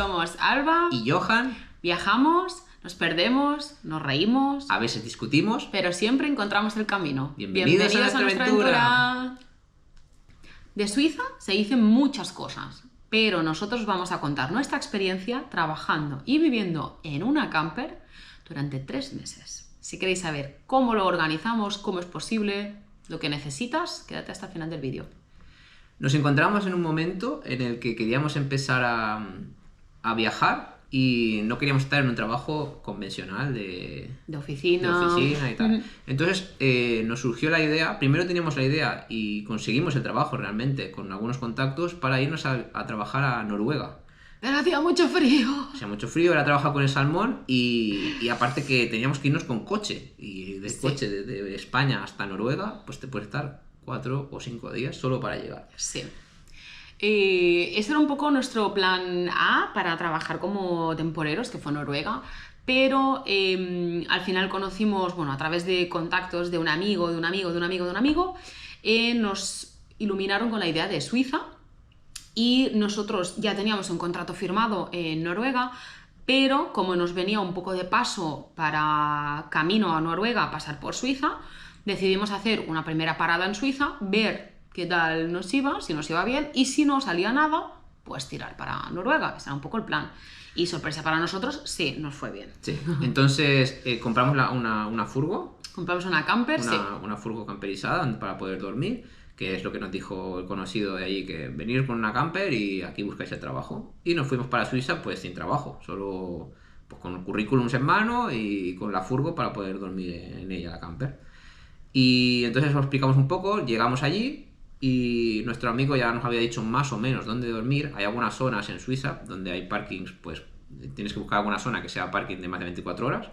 Somos Alba y Johan. Viajamos, nos perdemos, nos reímos. A veces discutimos. Pero siempre encontramos el camino. Bienvenidos a nuestra aventura. De Suiza se dicen muchas cosas, pero nosotros vamos a contar nuestra experiencia trabajando y viviendo en una camper durante 3 meses. Si queréis saber cómo lo organizamos, cómo es posible, lo que necesitas, quédate hasta el final del vídeo. Nos encontramos en un momento en el que queríamos empezar a viajar y no queríamos estar en un trabajo convencional de oficina y tal. Entonces nos surgió la idea, primero teníamos la idea y conseguimos el trabajo realmente con algunos contactos para irnos a trabajar a Noruega. Pero hacía mucho frío. Hacía mucho frío, era trabajar con el salmón y aparte que teníamos que irnos con coche. Y coche desde España hasta Noruega, pues te puedes estar 4 o 5 días solo para llegar. Sí. Ese era un poco nuestro plan A para trabajar como temporeros, que fue Noruega. Pero al final conocimos, bueno, a través de contactos de un amigo, nos iluminaron con la idea de Suiza. Y nosotros ya teníamos un contrato firmado en Noruega, pero como nos venía un poco de paso para camino a Noruega, pasar por Suiza, decidimos hacer una primera parada en Suiza, ver qué tal nos iba, si nos iba bien, y si no salía nada, pues tirar para Noruega. Ese era un poco el plan. Y sorpresa para nosotros, sí, nos fue bien. Sí. Entonces compramos una furgo. Compramos una camper, una furgo camperizada para poder dormir, que es lo que nos dijo el conocido de allí, que venir con una camper y aquí buscáis el trabajo. Y nos fuimos para Suiza pues sin trabajo, solo pues, con currículums en mano y con la furgo para poder dormir en ella, la camper. Y entonces os explicamos un poco, llegamos allí y nuestro amigo ya nos había dicho más o menos dónde dormir. Hay algunas zonas en Suiza donde hay parkings, pues tienes que buscar alguna zona que sea parking de más de 24 horas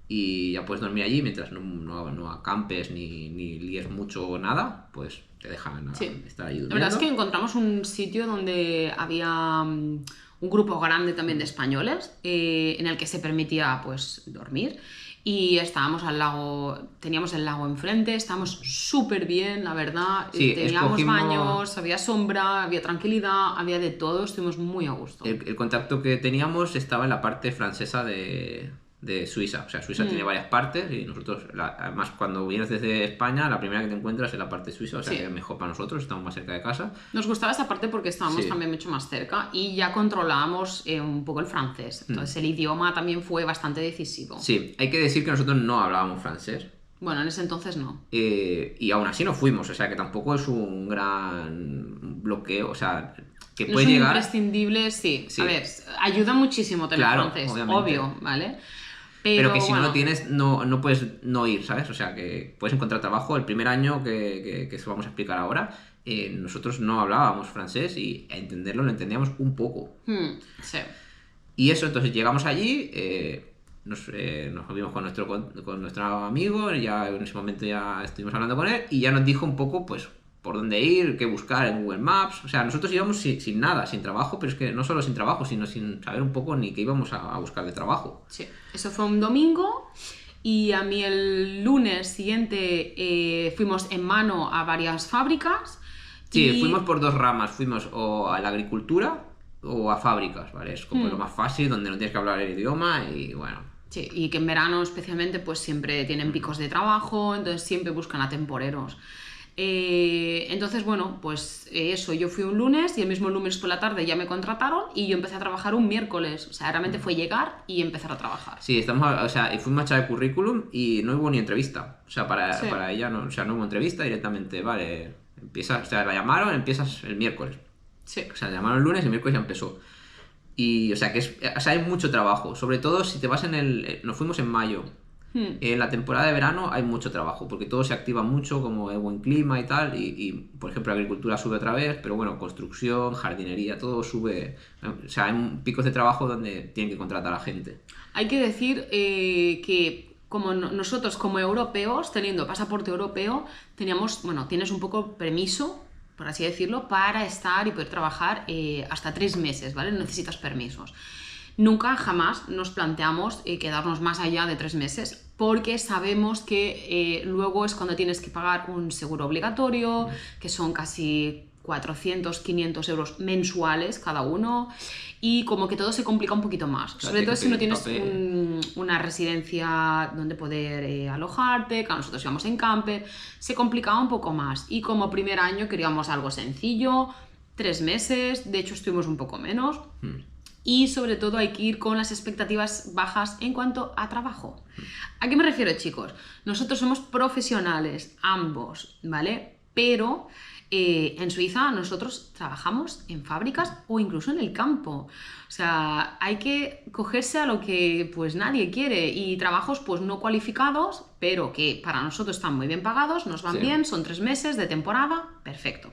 y ya puedes dormir allí mientras no acampes ni líes mucho o nada, pues te dejan estar allí durmiendo. La verdad es que encontramos un sitio donde había un grupo grande también de españoles en el que se permitía pues dormir y estábamos al lago, teníamos el lago enfrente, estábamos súper bien, la verdad, teníamos baños, había sombra, había tranquilidad, había de todo, estuvimos muy a gusto. El contacto que teníamos estaba en la parte francesa de Suiza, o sea, Suiza tiene varias partes y nosotros, además cuando vienes desde España, la primera que te encuentras es la parte suiza, o sea, que es mejor para nosotros, estamos más cerca de casa. Nos gustaba esa parte porque estábamos también mucho más cerca y ya controlábamos un poco el francés, entonces el idioma también fue bastante decisivo. Sí, hay que decir que nosotros no hablábamos francés. Bueno, en ese entonces no. Y aún así nos fuimos, o sea, que tampoco es un gran bloqueo, o sea, que no puede es llegar... imprescindible, sí. A ver, ayuda muchísimo tener francés, obviamente. obvio, ¿vale? Pero que si no lo tienes, no puedes no ir, ¿sabes? O sea, que puedes encontrar trabajo. El primer año que eso vamos a explicar ahora, nosotros no hablábamos francés y a entenderlo lo entendíamos un poco. Sí. Y eso, entonces llegamos allí, nos vimos con nuestro amigo, ya en ese momento ya estuvimos hablando con él y ya nos dijo un poco, pues, por dónde ir, qué buscar en Google Maps. O sea, nosotros íbamos sin nada, sin trabajo, pero es que no solo sin trabajo, sino sin saber un poco ni qué íbamos a buscar de trabajo. Sí, eso fue un domingo y a mí el lunes siguiente fuimos en mano a varias fábricas. Sí, fuimos por 2 ramas, fuimos o a la agricultura o a fábricas, ¿vale? Es como lo más fácil, donde no tienes que hablar el idioma y bueno... Sí, y que en verano especialmente pues siempre tienen picos de trabajo, entonces siempre buscan a temporeros. Entonces, bueno, pues eso, yo fui un lunes y el mismo lunes por la tarde ya me contrataron y yo empecé a trabajar un miércoles, o sea, realmente fue llegar y empezar a trabajar. Sí, fuimos a echar el currículum y no hubo ni entrevista, o sea, para ella no, o sea, no hubo entrevista directamente, vale, empiezas, o sea, la llamaron, empiezas el miércoles. Sí. O sea, la llamaron el lunes y el miércoles ya empezó. Y, o sea, hay mucho trabajo, sobre todo si te vas nos fuimos en mayo. En la temporada de verano hay mucho trabajo, porque todo se activa mucho, como el buen clima y tal, y por ejemplo la agricultura sube otra vez, pero bueno, construcción, jardinería, todo sube, o sea, hay picos de trabajo donde tienen que contratar a gente. Hay que decir que como nosotros como europeos, teniendo pasaporte europeo, tienes un poco permiso, por así decirlo, para estar y poder trabajar hasta 3 meses, ¿vale? No necesitas permisos. Nunca, jamás nos planteamos quedarnos más allá de 3 meses porque sabemos que luego es cuando tienes que pagar un seguro obligatorio, que son casi 400, 500 euros mensuales cada uno, y como que todo se complica un poquito más. O sea, Sobre todo si no tienes tienes una residencia donde poder alojarte, que nosotros íbamos en camper, se complicaba un poco más. Y como primer año queríamos algo sencillo, 3 meses, de hecho estuvimos un poco menos. Y sobre todo hay que ir con las expectativas bajas en cuanto a trabajo. ¿A qué me refiero, chicos? Nosotros somos profesionales, ambos, ¿vale? Pero en Suiza nosotros trabajamos en fábricas o incluso en el campo. O sea, hay que cogerse a lo que pues nadie quiere, y trabajos pues no cualificados, pero que para nosotros están muy bien pagados, nos van bien, son 3 meses de temporada, perfecto.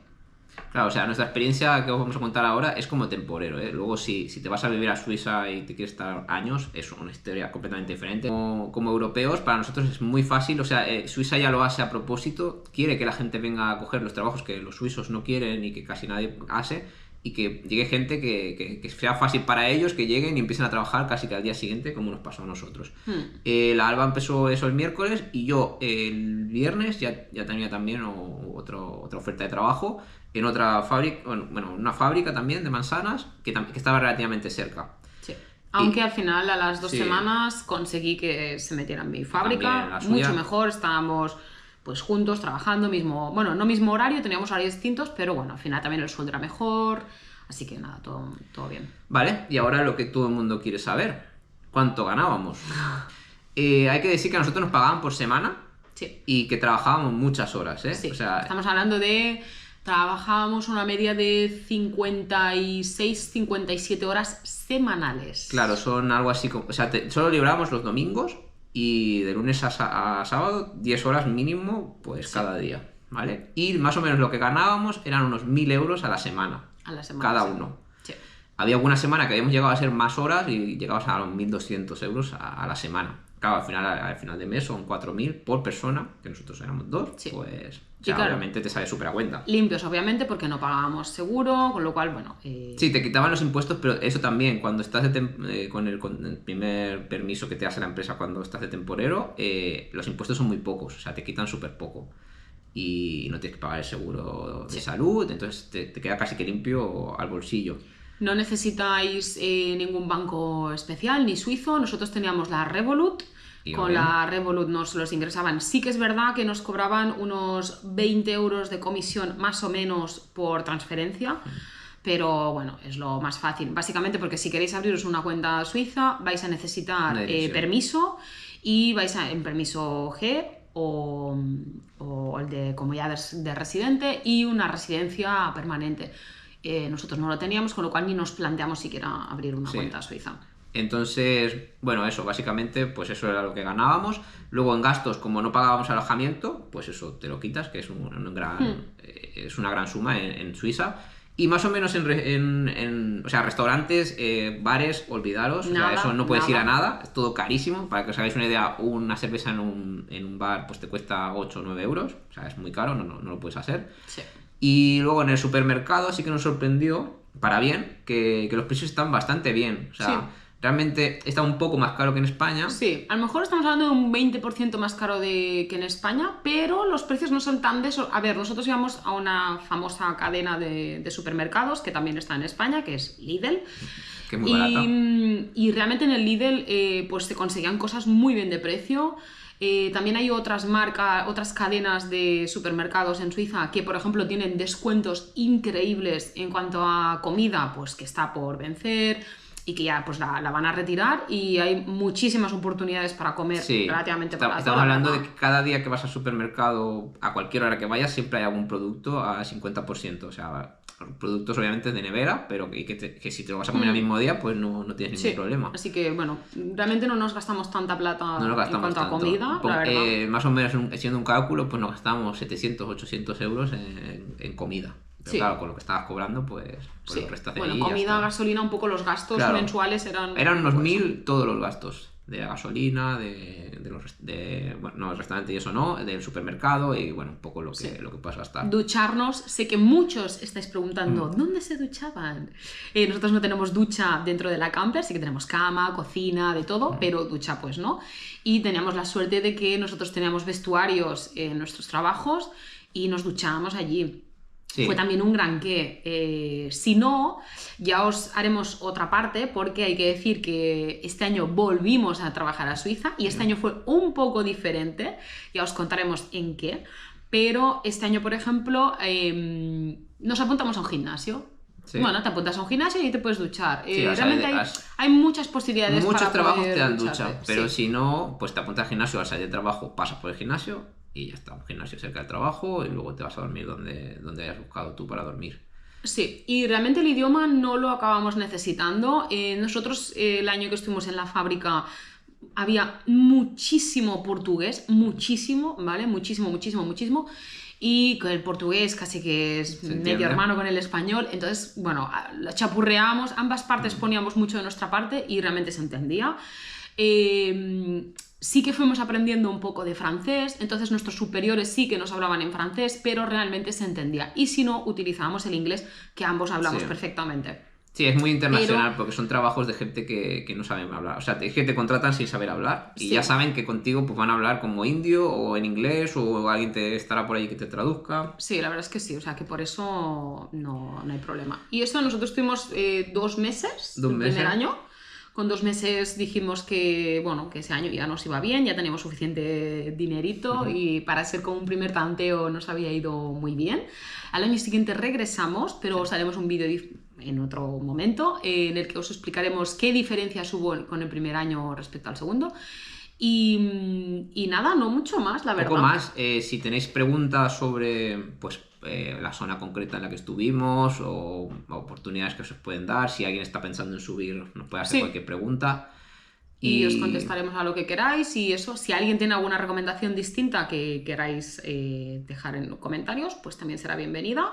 Claro, o sea, nuestra experiencia que os vamos a contar ahora es como temporero, ¿eh? Luego, si te vas a vivir a Suiza y te quieres estar años, es una historia completamente diferente. Como europeos, para nosotros es muy fácil, o sea, Suiza ya lo hace a propósito, quiere que la gente venga a coger los trabajos que los suizos no quieren y que casi nadie hace, y que llegue gente que sea fácil para ellos, que lleguen y empiecen a trabajar casi que al día siguiente, como nos pasó a nosotros. La Alba empezó eso el miércoles, y yo el viernes ya tenía también otra oferta de trabajo en otra fábrica, bueno, una fábrica también de manzanas que estaba relativamente cerca. Sí. Aunque al final, a las 2 semanas, conseguí que se metieran en mi fábrica, mucho mejor, estábamos pues juntos, trabajando, bueno, no mismo horario, teníamos horarios distintos, pero bueno, al final también el sueldo era mejor, así que nada, todo bien. Vale, y ahora lo que todo el mundo quiere saber, ¿cuánto ganábamos? Hay que decir que a nosotros nos pagaban por semana, y que trabajábamos muchas horas, ¿eh? Sí, o sea, estamos hablando de... Trabajábamos una media de 56, 57 horas semanales. Claro, son algo así como... O sea, solo librábamos los domingos, y de lunes a sábado 10 horas mínimo, pues cada día, ¿vale? Y más o menos lo que ganábamos eran unos 1.000 euros a la semana. Cada uno. Sí. Había alguna semana que habíamos llegado a ser más horas y llegabas a los 1.200 euros a la semana. Claro, al final de mes son 4.000 por persona, que nosotros éramos 2, pues... O sea, claro, obviamente te sale súper a cuenta. Limpios, obviamente, porque no pagábamos seguro, con lo cual, bueno... Sí, te quitaban los impuestos, pero eso también, cuando estás con el primer permiso que te hace la empresa cuando estás de temporero, los impuestos son muy pocos, o sea, te quitan súper poco. Y no tienes que pagar el seguro de salud, entonces te queda casi que limpio al bolsillo. No necesitáis ningún banco especial, ni suizo. Nosotros teníamos la Revolut. Con la Revolut nos los ingresaban. Sí que es verdad que nos cobraban unos 20 euros de comisión más o menos por transferencia, pero bueno, es lo más fácil. Básicamente porque si queréis abriros una cuenta suiza vais a necesitar permiso, y vais en permiso G o el de comunidad de residente, y una residencia permanente. Nosotros no lo teníamos, con lo cual ni nos planteamos siquiera abrir una cuenta suiza. Entonces, bueno, eso, básicamente, pues eso era lo que ganábamos. Luego en gastos, como no pagábamos alojamiento, pues eso te lo quitas, que es es una gran suma en Suiza. Y más o menos o sea, restaurantes, bares, olvidaros, o sea, eso no puedes ir a nada, es todo carísimo. Para que os hagáis una idea, una cerveza en un bar pues te cuesta 8 o 9 euros, o sea, es muy caro, no lo puedes hacer. Sí. Y luego en el supermercado sí que nos sorprendió, para bien, que los precios están bastante bien, o sea... Realmente está un poco más caro que en España. Sí, a lo mejor estamos hablando de un 20% más caro que en España, pero los precios no son tan A ver, nosotros íbamos a una famosa cadena de supermercados que también está en España, que es Lidl. Que es muy barata. Y realmente en el Lidl pues se conseguían cosas muy bien de precio. También hay otras cadenas de supermercados en Suiza que, por ejemplo, tienen descuentos increíbles en cuanto a comida, pues que está por vencer, y que ya pues la van a retirar, y hay muchísimas oportunidades para comer relativamente barato. Estamos hablando de que cada día que vas al supermercado, a cualquier hora que vayas, siempre hay algún producto a 50%. O sea, productos obviamente de nevera, pero que si te lo vas a comer el mismo día, pues no tienes ningún problema. Así que, bueno, realmente no nos gastamos tanta plata en cuanto a comida, la verdad. Más o menos, haciendo un cálculo, pues nos gastamos 700, 800 euros en comida. Pero claro, con lo que estabas cobrando, pues lo restas de ahí. Bueno, comida, gasolina, un poco los gastos mensuales eran... Eran unos 1.000 todos los gastos. De la gasolina, bueno, el restaurante y eso no, del supermercado, y bueno, un poco lo que puedas gastar. Ducharnos, sé que muchos estáis preguntando, ¿dónde se duchaban? Nosotros no tenemos ducha dentro de la camper, sí que tenemos cama, cocina, de todo, pero ducha pues no. Y teníamos la suerte de que nosotros teníamos vestuarios en nuestros trabajos y nos duchábamos allí. Sí. Fue también un gran qué. Si no, ya os haremos otra parte porque hay que decir que este año volvimos a trabajar a Suiza y este año fue un poco diferente. Ya os contaremos en qué. Pero este año, por ejemplo, nos apuntamos a un gimnasio. Sí. Bueno, te apuntas a un gimnasio y te puedes duchar. Sí, o sea, Realmente hay muchas posibilidades muchos para trabajos poder te dan ducharte. ducha, pero Sí. si no, pues te apuntas al gimnasio, vas a salir de trabajo, pasas por el gimnasio y ya está, un gimnasio cerca del trabajo y luego te vas a dormir donde hayas buscado tú para dormir. Sí, y realmente el idioma no lo acabamos necesitando. Nosotros el año que estuvimos en la fábrica había muchísimo portugués, muchísimo, ¿vale? Muchísimo, muchísimo, muchísimo. Y con el portugués casi que es Se medio entiende. hermano con el español. Entonces, bueno, chapurreábamos, ambas partes poníamos mucho de nuestra parte y realmente se entendía. Sí que fuimos aprendiendo un poco de francés, entonces nuestros superiores sí que nos hablaban en francés, pero realmente se entendía. Y si no, utilizábamos el inglés, que ambos hablamos Sí. perfectamente. Sí, es muy internacional porque son trabajos de gente que no saben hablar. O sea, es que te contratan sin saber hablar y Sí. ya saben que contigo pues van a hablar como indio o en inglés o alguien te estará por ahí que te traduzca. Sí, la verdad es que sí, o sea que por eso no hay problema. Y esto nosotros tuvimos 2 meses, el primer año. Con 2 meses dijimos que, bueno, que ese año ya nos iba bien, ya teníamos suficiente dinerito y para ser como un primer tanteo nos había ido muy bien. Al año siguiente regresamos, pero os haremos un vídeo en otro momento en el que os explicaremos qué diferencias hubo con el primer año respecto al segundo. Y nada, no mucho más, la verdad. Poco más, si tenéis preguntas sobre pues, la zona concreta en la que estuvimos o oportunidades que se os pueden dar, si alguien está pensando en subir, nos puede hacer Sí. cualquier pregunta. Y os contestaremos a lo que queráis y eso, si alguien tiene alguna recomendación distinta que queráis dejar en los comentarios, pues también será bienvenida.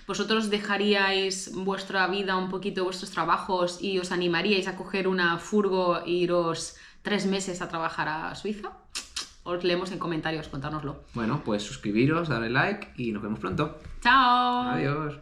¿Vosotros dejaríais vuestra vida un poquito, vuestros trabajos y os animaríais a coger una furgo e iros 3 meses a trabajar a Suiza? Os leemos en comentarios, contárnoslo. Bueno, pues suscribiros, darle like y nos vemos pronto. ¡Chao! Adiós.